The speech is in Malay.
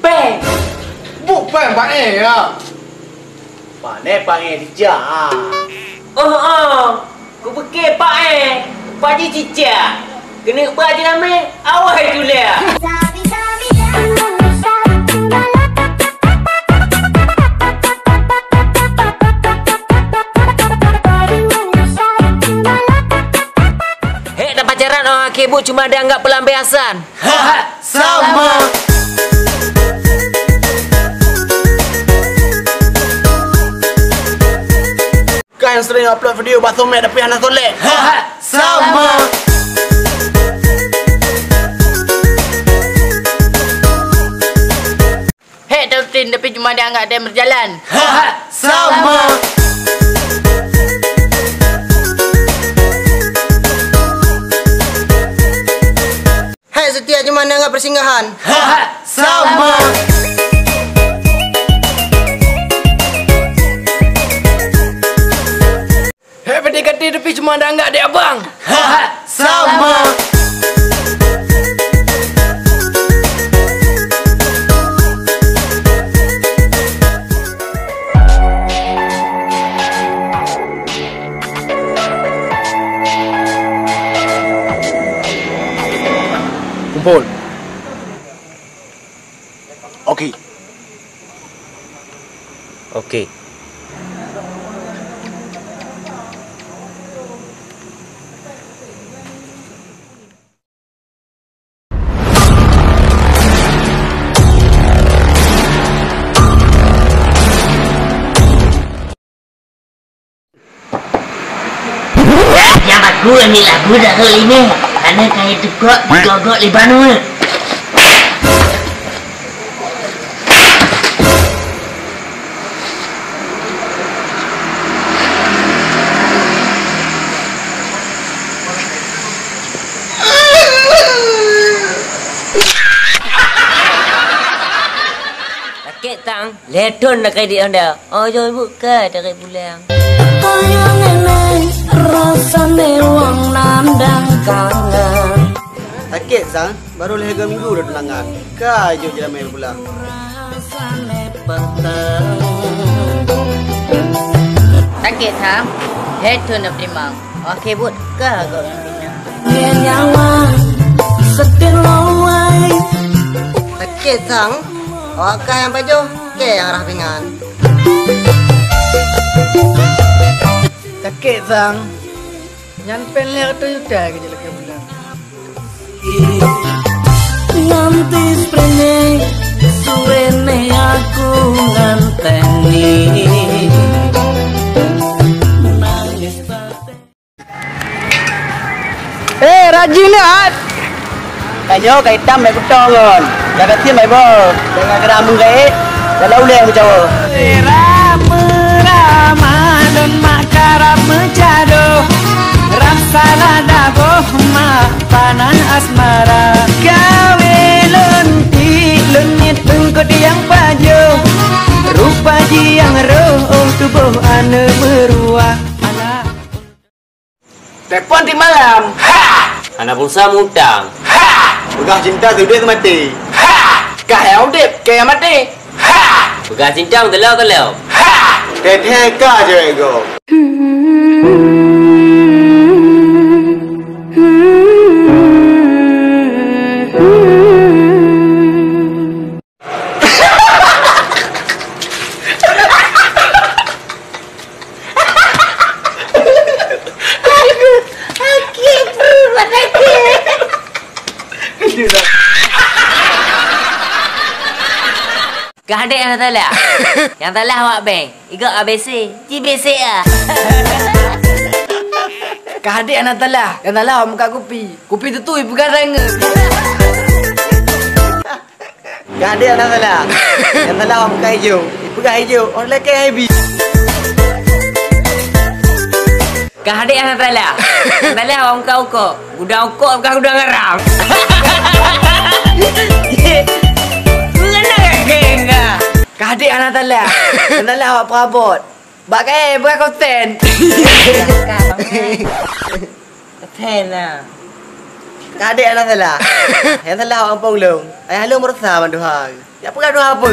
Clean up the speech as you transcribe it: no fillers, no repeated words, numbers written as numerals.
Peng. Bukan Pak ya. Pak dijak. Kau fikir Pak Ji cicak. Kena baju nama awal tu lah. Dah pacaran orang kebut cuma dia anggap pelampiasan. Sama. Kau yang sering upload video Bathomet tapi anak tolek. Sama. Dautin tapi cuma dia anggap dia berjalan. Sama. Setia cuma dia anggap persinggahan. Sama. PDKT tapi cuma dia anggap dia abang. Sama. Kumpul. Okey. Okey. Yang bagus ni lagu dah kau ini. Karena kaya tegak digogok Lebanon. Sakit tang. Leton nak kaya dia anda. Oh jom buka dari pulang. Rasane wong nandang kangen. Sakit sang, baru lega minggu dah tunangan. Kaju je main pula. Rasane peteng. Sakit ha? Leton nak primang. Okey but ke kau bina. Nyawa setilawai. Sakit sang, awak yang baju, ke yang arah pingan. Sakit sang. Nyampen leher tu sudah kerja lagi bulan. Nanti sprene suwene aku nganteni. Nangis pate. Rajin lah. Kayo kay tam may kutongon. Dapat siya may bol. Dengan geramung kay dalau le macam. Ramadan makarap mencado. Salah daboh mak panan asmara. Gawe lonti lunyit tungkut yang pajo. Rupa yang roh tubuh ane meruah. Telepon di malam. Anak pulsa mutang. Begah cinta tu dia mati. Kaya udip, kaya mati. Begas cincang telau. Teteh ka je ego. Kehadek yang talah. Yang talah awak bang. Igak ABC. GBC ah. Kehadek anak talah. Yang talah awak muka kopi. Kopi tu ibu garang. Kehadek anak salah. Yang salah awak muka hijau. Ibu gak hijau. Orang lelaki habis. Kehadek yang talah. Yang talah awak muka ukok. Gudang ukok bukan gudang garam. Kehadek anak talah. Yang talah awak perabot. Bagai bukan konten. Konten lah. Kadek anak salah. Yang salah orang Paulung. Ayah lu merasa bantu hang. Ya apa gaduh apa?